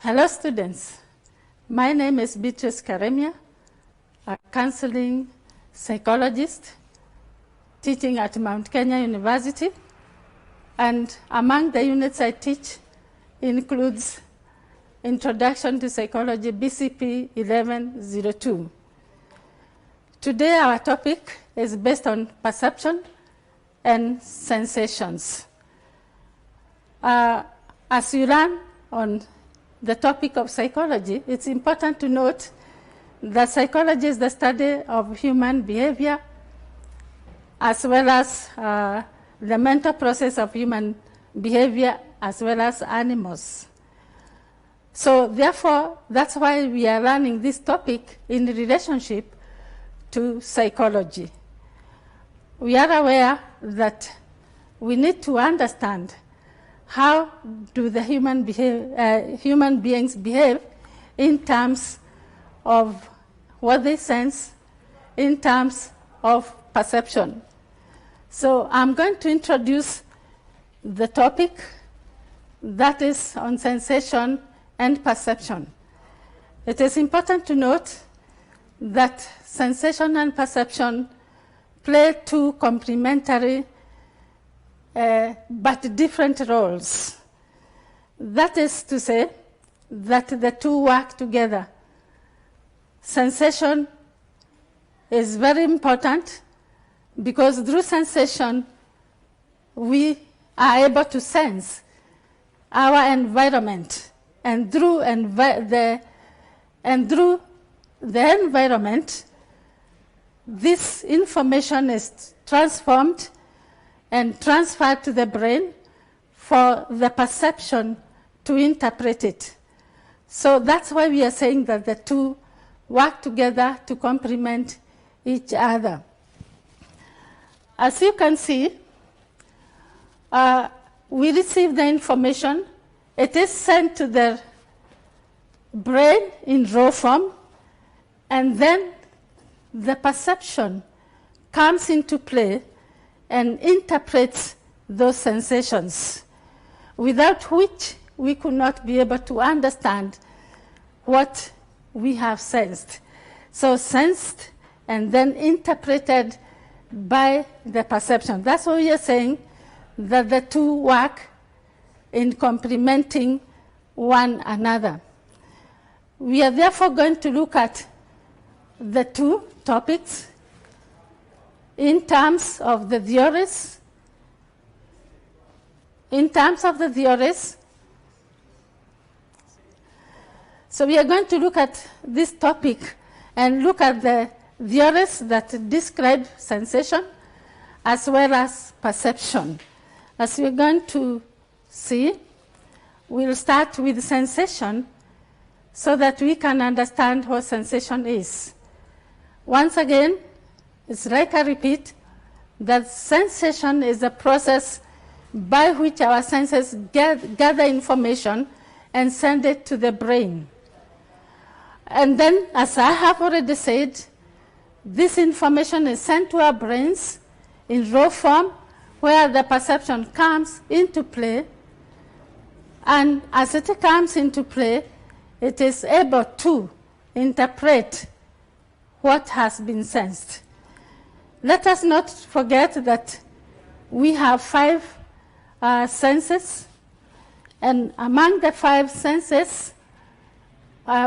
Hello students, my name is Beatrice Karemia, a counseling psychologist teaching at Mount Kenya University, and among the units I teach includes Introduction to Psychology BCP1102. Today our topic is based on perception and sensations. As you learn on the topic of psychology, it's important to note that psychology is the study of human behavior as well as the mental process of human behavior as well as animals. So therefore, that's why we are learning this topic in relationship to psychology. We are aware that we need to understand how do the human beings behave in terms of what they sense, in terms of perception. So I'm going to introduce the topic that is on sensation and perception. It is important to note that sensation and perception play two complementary but different roles. That is to say that the two work together. Sensation is very important because through sensation we are able to sense our environment, and through the environment this information is transformed and transferred to the brain for the perception to interpret it. So that's why we are saying that the two work together to complement each other. As you can see, we receive the information. It is sent to the brain in raw form, and then the perception comes into play and interprets those sensations, without which we could not be able to understand what we have sensed. So sensed and then interpreted by the perception. That's why we are saying that the two work in complementing one another. We are therefore going to look at the two topics in terms of the theories. So we are going to look at this topic and look at the theories that describe sensation as well as perception. As we're going to see, we'll start with sensation so that we can understand what sensation is. Once again, it's like I repeat, that sensation is a process by which our senses gather information and send it to the brain. And then, as I have already said, this information is sent to our brains in raw form, where the perception comes into play. And as it comes into play, it is able to interpret what has been sensed. Let us not forget that we have 5 senses, and among the 5 senses,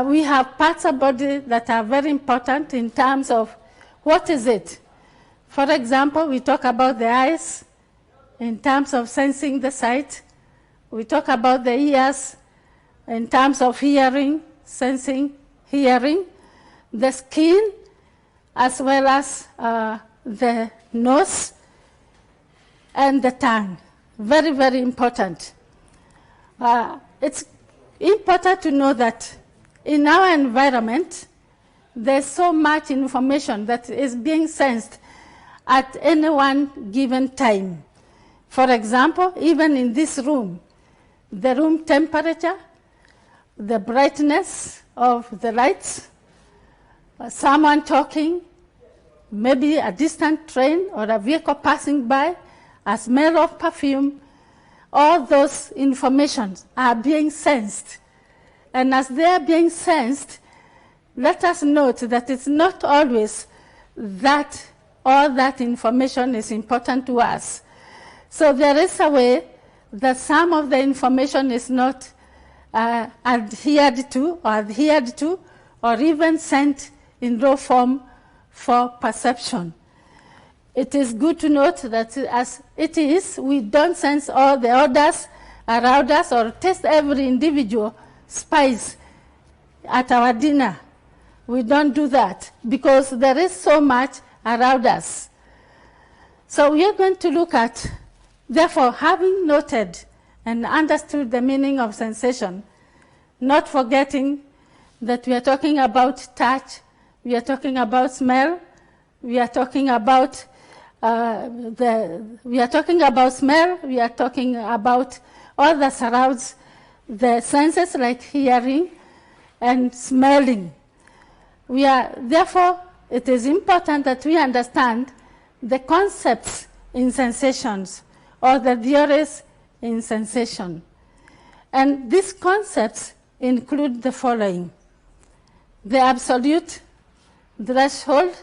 we have parts of body that are very important in terms of what is it. For example, we talk about the eyes in terms of sensing the sight. We talk about the ears in terms of hearing, sensing hearing, the skin, as well as the nose and the tongue. Very, very important. It's important to know that in our environment, there's so much information that is being sensed at any one given time. For example, even in this room, the room temperature, the brightness of the lights, someone talking, maybe a distant train or a vehicle passing by, a smell of perfume, all those informations are being sensed And as they are being sensed, let us note that it's not always that all that information is important to us. So there is a way that some of the information is not adhered to, or even sent in raw form for perception. It is good to note that as it is, we don't sense all the others around us or taste every individual spice at our dinner. We don't do that because there is so much around us. So we are going to look at, therefore, having noted and understood the meaning of sensation, not forgetting that we are talking about touch, we are talking about smell, we are talking about smell, we are talking about all that surrounds the senses like hearing and smelling. Therefore, it is important that we understand the concepts in sensations or the theories in sensation. And these concepts include the following: the absolute threshold,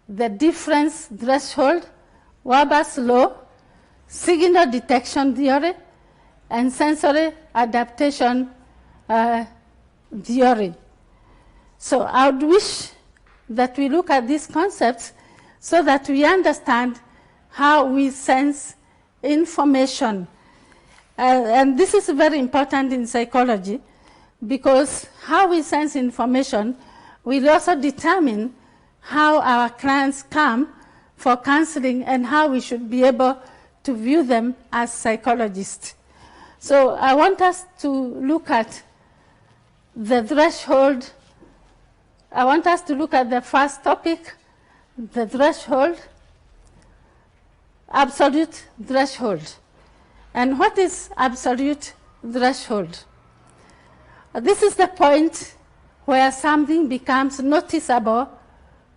the difference threshold, Weber's law, signal detection theory, and sensory adaptation theory. So I would wish that we look at these concepts so that we understand how we sense information. And this is very important in psychology because how we sense information will also determine how our clients come for counseling and how we should be able to view them as psychologists. So I want us to look at the threshold. I want us to look at the first topic, the threshold, absolute threshold. And what is absolute threshold? This is the point where something becomes noticeable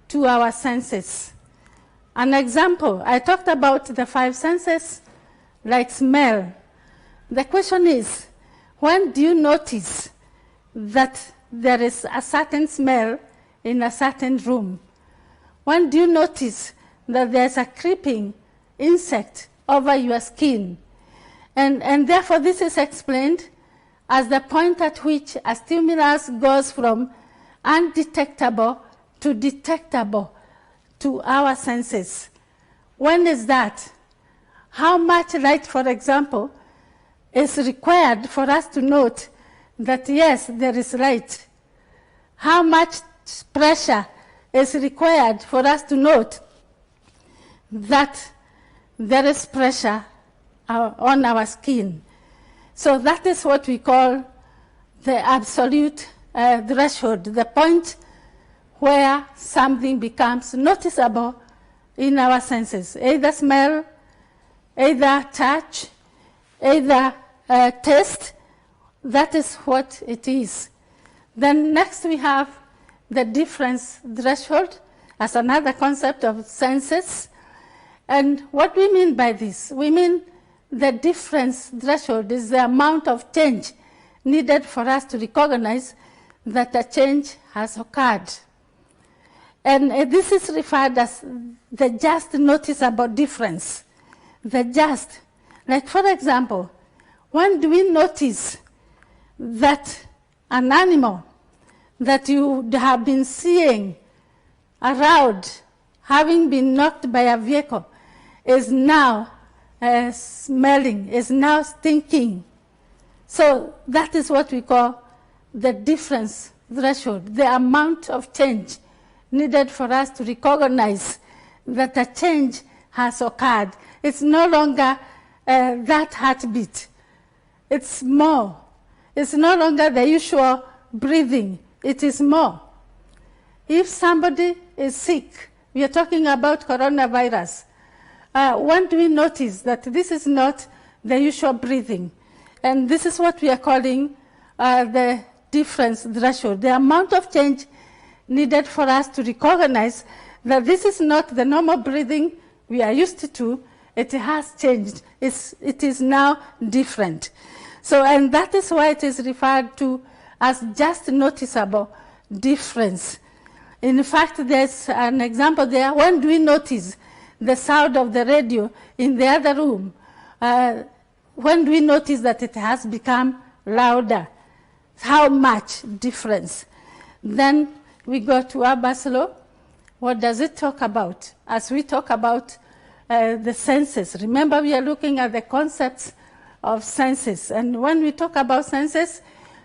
to our senses. An example, I talked about the 5 senses, like smell. The question is, when do you notice that there is a certain smell in a certain room? When do you notice that there's a creeping insect over your skin? And therefore, this is explained as the point at which a stimulus goes from undetectable to detectable to our senses. When is that? How much light, for example, is required for us to note that, yes, there is light? How much pressure is required for us to note that there is pressure on our skin? So that is what we call the absolute threshold, the point where something becomes noticeable in our senses, either smell, either touch, either taste. That is what it is. Then next we have the difference threshold as another concept of senses. And what we mean by this? We mean the difference threshold is the amount of change needed for us to recognize that a change has occurred. And this is referred as the just noticeable difference. The just. Like, for example, when do we notice that an animal that you have been seeing around, having been knocked by a vehicle, is now smelling, is now stinking? So that is what we call the difference threshold, the amount of change needed for us to recognize that a change has occurred. It's no longer that heartbeat. It's more. It's no longer the usual breathing. It is more. If somebody is sick, we are talking about coronavirus, when do we notice that this is not the usual breathing? And this is what we are calling the difference threshold, the amount of change needed for us to recognize that this is not the normal breathing we are used to. It has changed. It is now different. So, and that is why it is referred to as just noticeable difference. In fact, there's an example there. When do we notice the sound of the radio in the other room? When do we notice that it has become louder? How much difference? Then we go to Abba's law. What does it talk about? As we talk about the senses, remember we are looking at the concepts of senses. And when we talk about senses,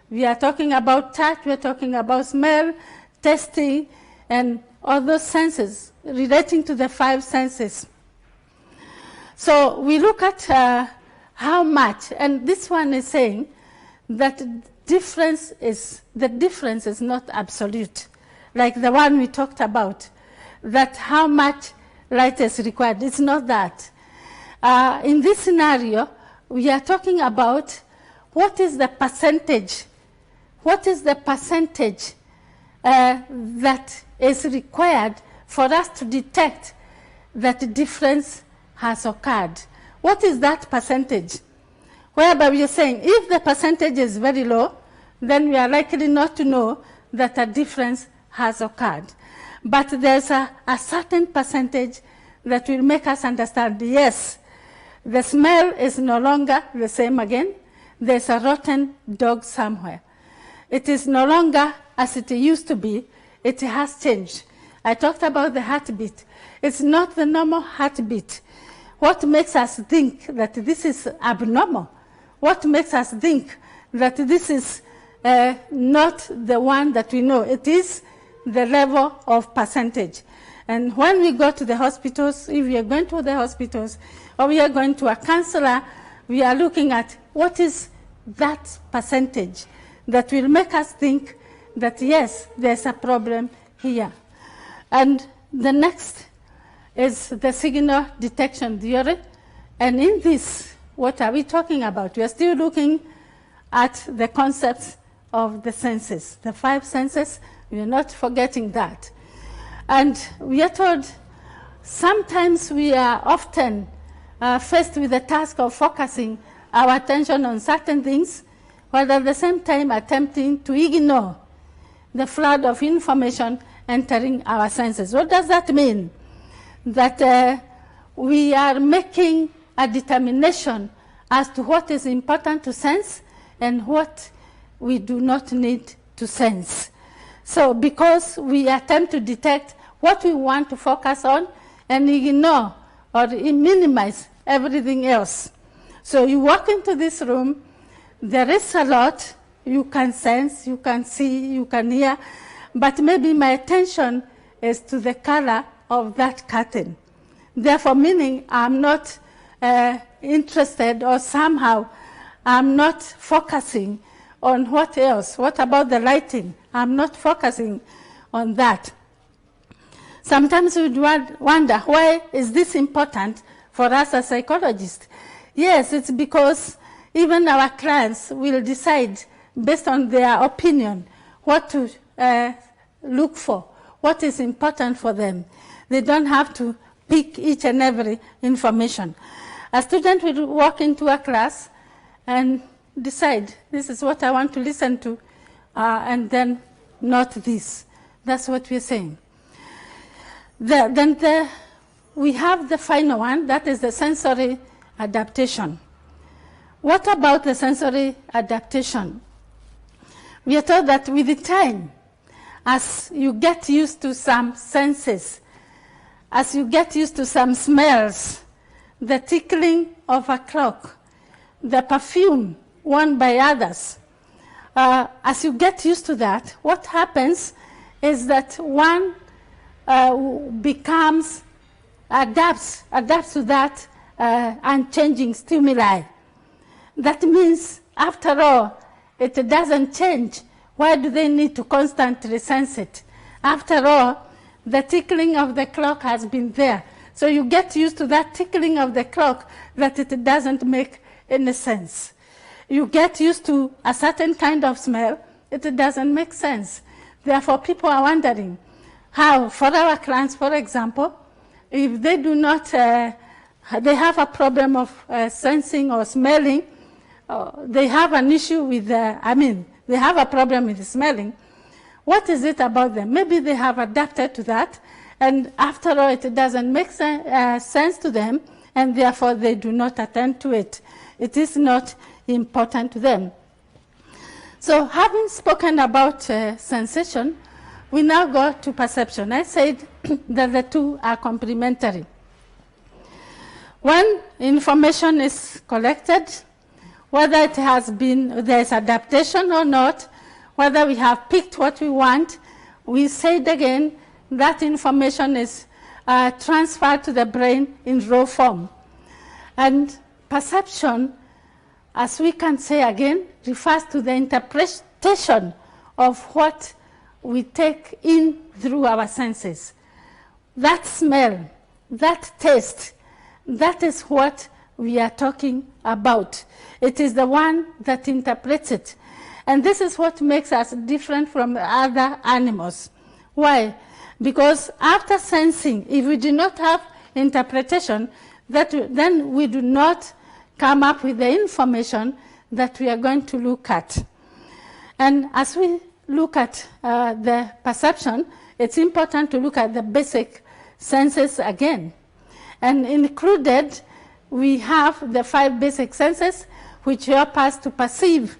we are talking about touch, we are talking about smell, tasting, and all those senses relating to the 5 senses. So we look at how much, and this one is saying that the difference is not absolute, like the one we talked about, that how much light is required. It's not that. In this scenario, we are talking about what is the percentage that is required for us to detect that the difference has occurred. What is that percentage? Whereby we are saying if the percentage is very low, then we are likely not to know that a difference has occurred. But there's a certain percentage that will make us understand, yes, the smell is no longer the same again. There's a rotten dog somewhere. It is no longer as it used to be. It has changed. I talked about the heartbeat. It's not the normal heartbeat. What makes us think that this is abnormal? What makes us think that this is not the one that we know? It is the level of percentage. And when we go to the hospitals, if we are going to the hospitals or we are going to a counselor, we are looking at what is that percentage that will make us think that, yes, there's a problem here. And the next is the signal detection theory. And in this, what are we talking about? We are still looking at the concepts of the senses, the 5 senses. We are not forgetting that. And we are told sometimes we are often faced with the task of focusing our attention on certain things, while at the same time attempting to ignore the flood of information entering our senses. What does that mean? That we are making a determination as to what is important to sense and what we do not need to sense. So because we attempt to detect what we want to focus on and ignore or minimize everything else. So you walk into this room, there is a lot you can sense, you can see, you can hear, but maybe my attention is to the color of that curtain. Therefore, meaning I'm not interested, or somehow I'm not focusing on what else. What about the lighting? I'm not focusing on that. Sometimes we wonder, why is this important for us as psychologists? Yes, it's because even our clients will decide based on their opinion what to look for, what is important for them. They don't have to pick each and every information. A student will walk into a class and decide, this is what I want to listen to, and then not this. That's what we're saying. We have the final one, that is the sensory adaptation. What about the sensory adaptation? We are told that with the time, as you get used to some senses, as you get used to some smells, the tickling of a clock, the perfume worn by others, as you get used to that, what happens is that one adapts to that unchanging stimuli. That means, after all, it doesn't change. Why do they need to constantly sense it? After all, the tickling of the clock has been there. So you get used to that tickling of the clock that it doesn't make any sense. You get used to a certain kind of smell, it doesn't make sense. Therefore, people are wondering how, for our clients, for example, if they do not, they have a problem of sensing or smelling, they have an issue with, they have a problem with smelling. What is it about them? Maybe they have adapted to that, and after all, it doesn't make sense to them, and therefore they do not attend to it. It is not important to them. So having spoken about sensation, we now go to perception. I said that the two are complementary. When information is collected, whether it has been, there's adaptation or not, whether we have picked what we want, we said again that information is transferred to the brain in raw form. And perception, as we can say again, refers to the interpretation of what we take in through our senses. That smell, that taste, that is what we are talking about. It is the one that interprets it. And this is what makes us different from other animals. Why? Because after sensing, if we do not have interpretation, then we do not come up with the information that we are going to look at. And as we look at the perception, it's important to look at the basic senses again. And included, we have the 5 basic senses which help us to perceive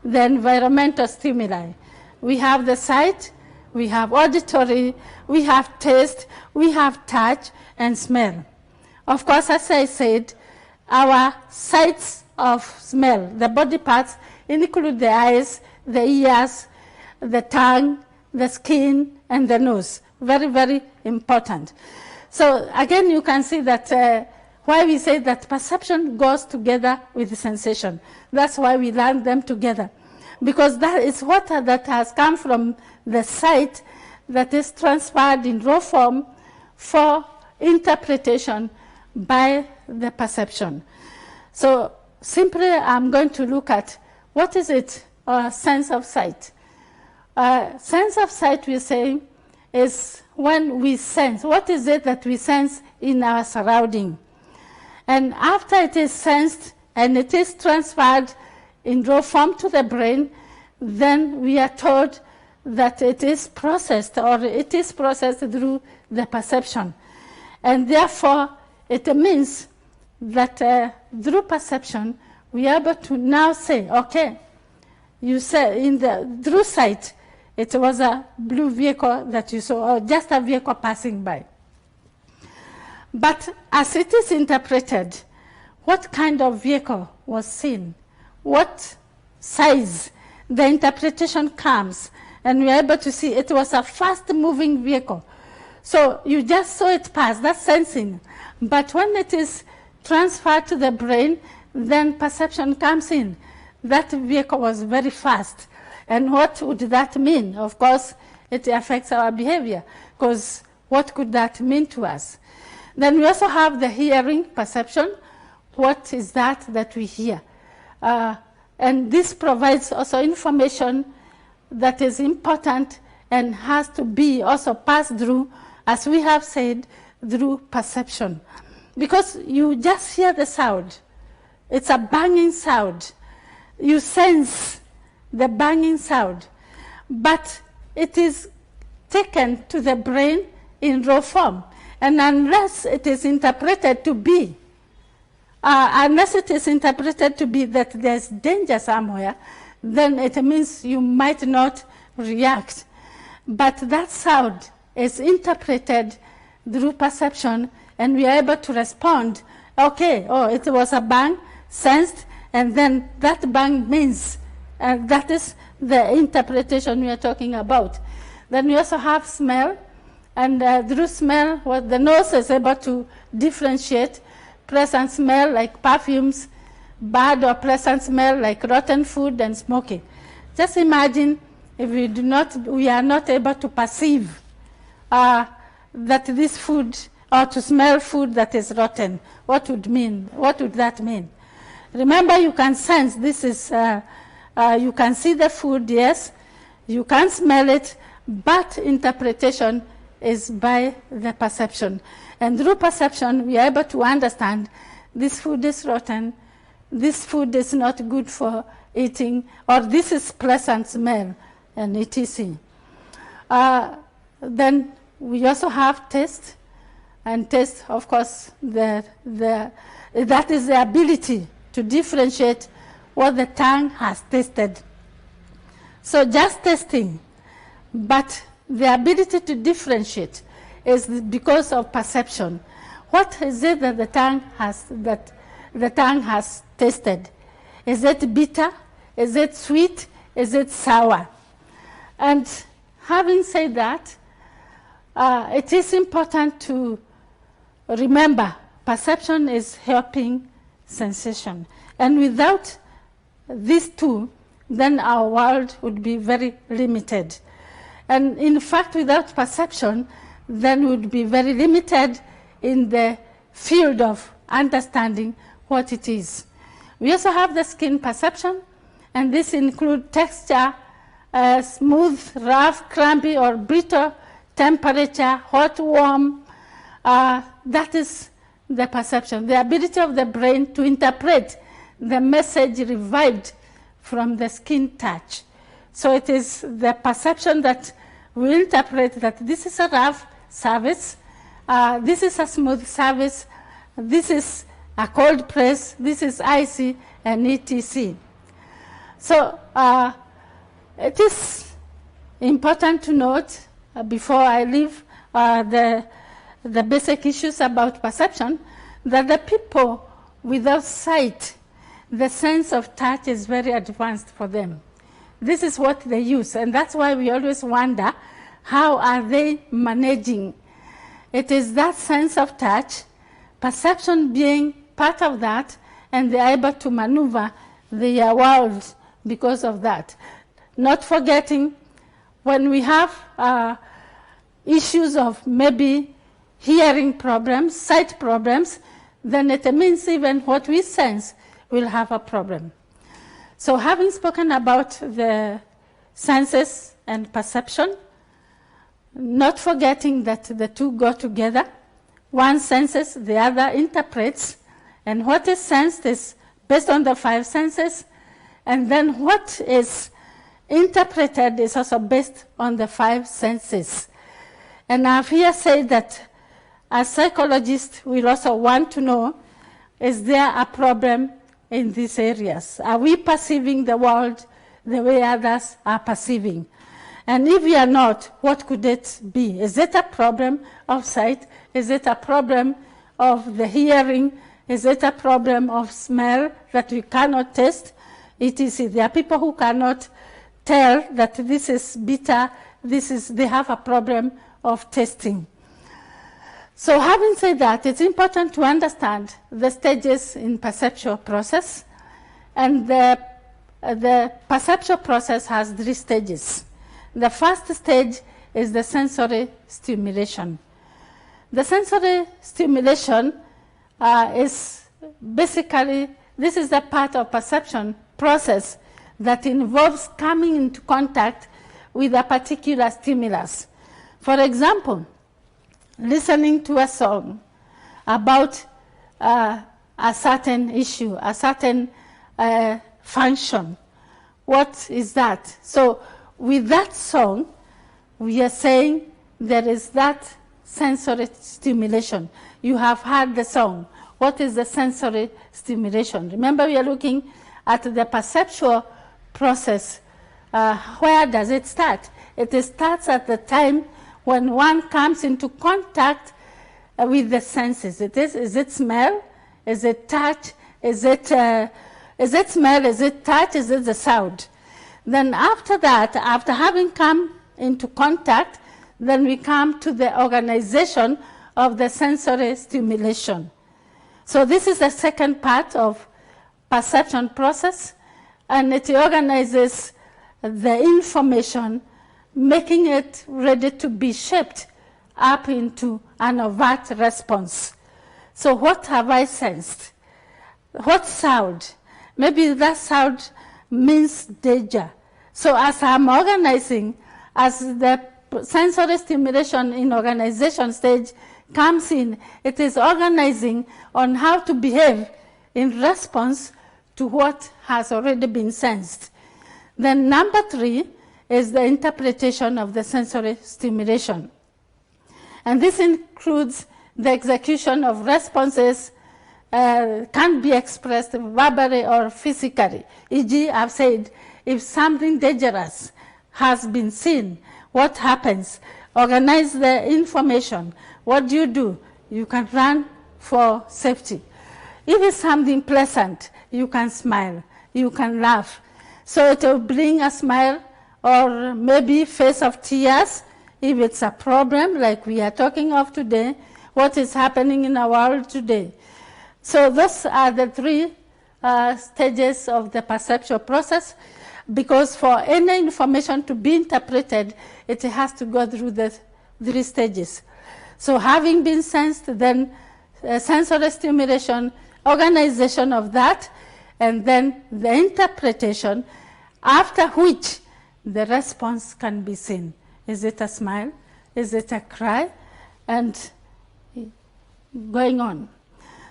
the environmental stimuli. We have the sight, we have auditory, we have taste, we have touch, and smell. Of course, as I said, our sites of smell, the body parts, include the eyes, the ears, the tongue, the skin, and the nose. Very, very important. So again, you can see that why we say that perception goes together with the sensation. That's why we learn them together. Because that is what that has come from the sight that is transferred in raw form for interpretation by the perception. So simply I'm going to look at what is it, sense of sight. Sense of sight, we say, is when we sense. What is it that we sense in our surrounding? And after it is sensed and it is transferred in raw form to the brain, then we are told that it is processed, or it is processed through the perception. And therefore, it means that through perception, we are able to now say, okay, you say through sight, it was a blue vehicle that you saw, or just a vehicle passing by. But as it is interpreted, what kind of vehicle was seen? What size? The interpretation comes, and we are able to see it was a fast-moving vehicle. So you just saw it pass, that's sensing. But when it is transferred to the brain, then perception comes in. That vehicle was very fast. And what would that mean? Of course, it affects our behavior, because what could that mean to us? Then we also have the hearing perception. What is that we hear? And this provides also information that is important and has to be also passed through, as we have said, through perception. Because you just hear the sound. It's a banging sound. You sense the banging sound. But it is taken to the brain in raw form. And unless it is interpreted to be, that there's danger somewhere, then it means you might not react. But that sound is interpreted through perception, and we are able to respond. Okay, it was a bang, sensed, and then that bang means, and that is the interpretation we are talking about. Then we also have smell, and through smell, what the nose is able to differentiate pleasant smell like perfumes, bad or pleasant smell like rotten food and smoking. Just imagine if we are not able to perceive that this food, or to smell food that is rotten. What would that mean? Remember, you can sense this is, you can see the food, yes, you can smell it, but interpretation is by the perception. And through perception, we are able to understand this food is rotten, this food is not good for eating, or this is pleasant smell, and etc. Then we also have taste, and taste, of course, that is the ability to differentiate what the tongue has tasted. So just tasting, but the ability to differentiate is because of perception. What is it that the tongue has tasted? Is it bitter? Is it sweet? Is it sour? And having said that, it is important to remember perception is helping sensation. And without these two, then our world would be very limited. And in fact, without perception, then we would be very limited in the field of understanding what it is. We also have the skin perception, and this includes texture, smooth, rough, crumbly, or brittle, temperature, hot, warm. That is the perception, the ability of the brain to interpret the message revived from the skin touch. So it is the perception that we interpret that this is a rough surface, this is a smooth surface, this is a cold press, this is icy, and etc. So it is important to note, before I leave the basic issues about perception, that the people without sight, the sense of touch is very advanced for them. This is what they use, and that's why we always wonder, how are they managing? It is that sense of touch, perception being part of that, and they are able to maneuver their world because of that. Not forgetting, when we have issues of maybe hearing problems, sight problems, then it means even what we sense will have a problem. So having spoken about the senses and perception, not forgetting that the two go together. One senses, the other interprets, and what is sensed is based on the five senses, and then what is interpreted is also based on the five senses. And I've here said that as psychologists, we also want to know, is there a problem in these areas? Are we perceiving the world the way others are perceiving? And if we are not, what could it be? Is it a problem of sight? Is it a problem of the hearing? Is it a problem of smell that we cannot taste? etc. There are people who cannot tell that this is bitter, they have a problem of tasting. So having said that, it's important to understand the stages in perceptual process. And the perceptual process has 3 stages. The first stage is the sensory stimulation. The sensory stimulation is basically, this is the part of perception process that involves coming into contact with a particular stimulus. For example, listening to a song about a certain issue, a certain function. What is that? So with that song, we are saying there is that sensory stimulation. You have heard the song. What is the sensory stimulation? Remember, we are looking at the perceptual process. Where does it start? It starts at the time when one comes into contact with the senses. Is it smell? Is it touch? Is it smell? Is it touch? Is it the sound? Then after that, after having come into contact, then we come to the organization of the sensory stimulation. So this is the second part of perception process, and it organizes the information, making it ready to be shaped up into an overt response. So what have I sensed? What sound? Maybe that sound means danger. So as I'm organizing, as the sensory stimulation in organization stage comes in, it is organizing on how to behave in response to what has already been sensed. Then number 3 is the interpretation of the sensory stimulation. And this includes the execution of responses can be expressed verbally or physically. E.g., I've said, if something dangerous has been seen, what happens? Organize the information. What do? You can run for safety. If it's something pleasant, you can smile, you can laugh. So it will bring a smile or maybe face of tears if it's a problem like we are talking of today, what is happening in our world today. So those are the 3 stages of the perceptual process, because for any information to be interpreted, it has to go through the 3 stages. So having been sensed, then sensory stimulation, organization of that, and then the interpretation, after which the response can be seen. Is it a smile? Is it a cry? And going on.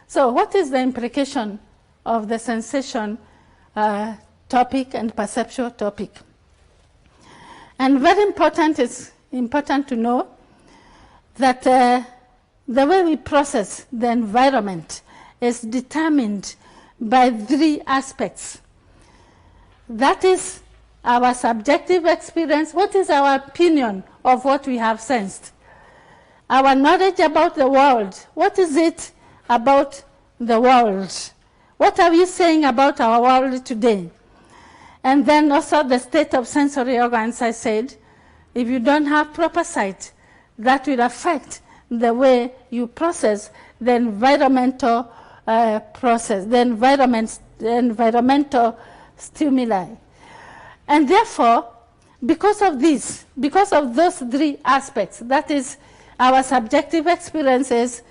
So what is the implication of the sensation topic and perceptual topic? And very important, it's important to know that the way we process the environment is determined by 3 aspects. That is our subjective experience. What is our opinion of what we have sensed? Our knowledge about the world. What is it about the world? What are we saying about our world today? And then also the state of sensory organs, I said. If you don't have proper sight, that will affect the way you process the environmental process, the environmental stimuli. And therefore, because of this, because of those 3 aspects, that is our subjective experiences,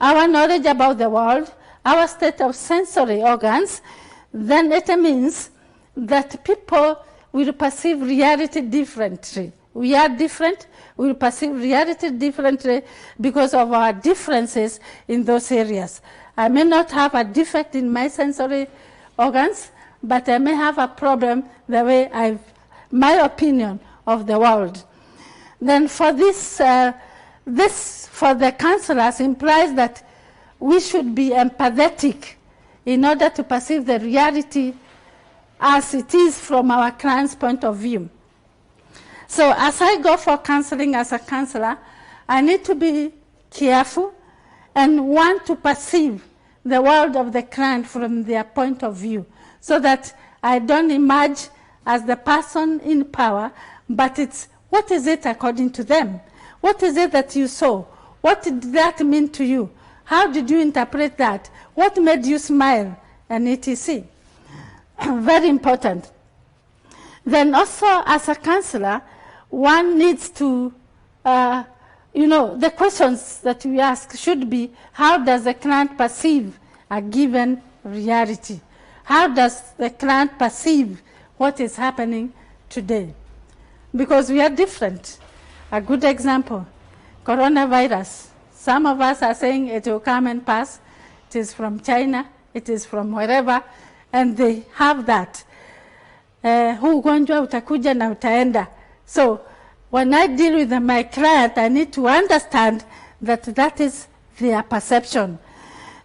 our knowledge about the world, our state of sensory organs, then it means that people will perceive reality differently. We are different, we will perceive reality differently because of our differences in those areas. I may not have a defect in my sensory organs, but I may have a problem the way my opinion of the world. Then for this, this for the counselors implies that we should be empathetic in order to perceive the reality as it is from our client's point of view. So as I go for counseling as a counselor, I need to be careful and want to perceive the world of the client from their point of view, so that I don't emerge as the person in power, but it's what is it according to them? What is it that you saw? What did that mean to you? How did you interpret that? What made you smile? And etc. Very important. Then also as a counselor, one needs to, the questions that we ask should be, how does the client perceive a given reality? How does the client perceive what is happening today? Because we are different. A good example, coronavirus. Some of us are saying it will come and pass. It is from China, it is from wherever, and they have that. Huu ugonjwa utakuja na utaenda. So when I deal with my client, I need to understand that that is their perception.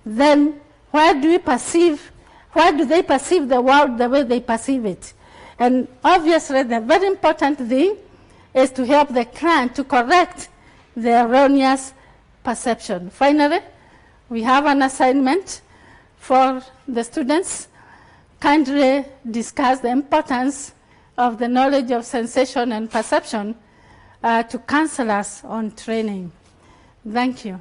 Then why do they perceive the world the way they perceive it? And obviously the very important thing is to help the client to correct the erroneous perception. Finally, we have an assignment for the students. Kindly discuss the importance of the knowledge of sensation and perception to counselors on training. Thank you.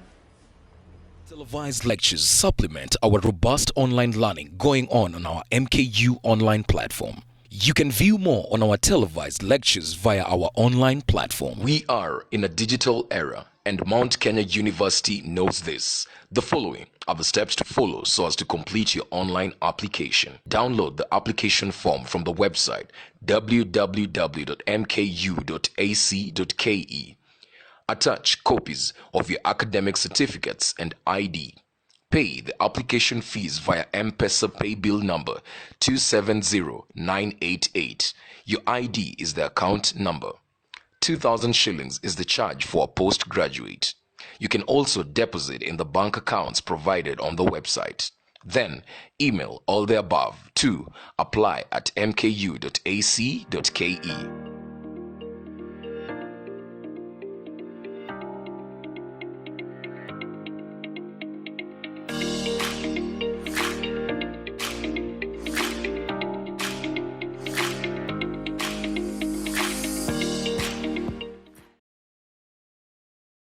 Televised lectures supplement our robust online learning going on our MKU online platform. You can view more on our televised lectures via our online platform. We are in a digital era, and Mount Kenya University knows this. The following are the steps to follow so as to complete your online application. Download the application form from the website www.mku.ac.ke. Attach copies of your academic certificates and ID. Pay the application fees via M-Pesa pay bill number 270988. Your ID is the account number. 2,000 shillings is the charge for a postgraduate. You can also deposit in the bank accounts provided on the website. Then email all the above to apply@mku.ac.ke.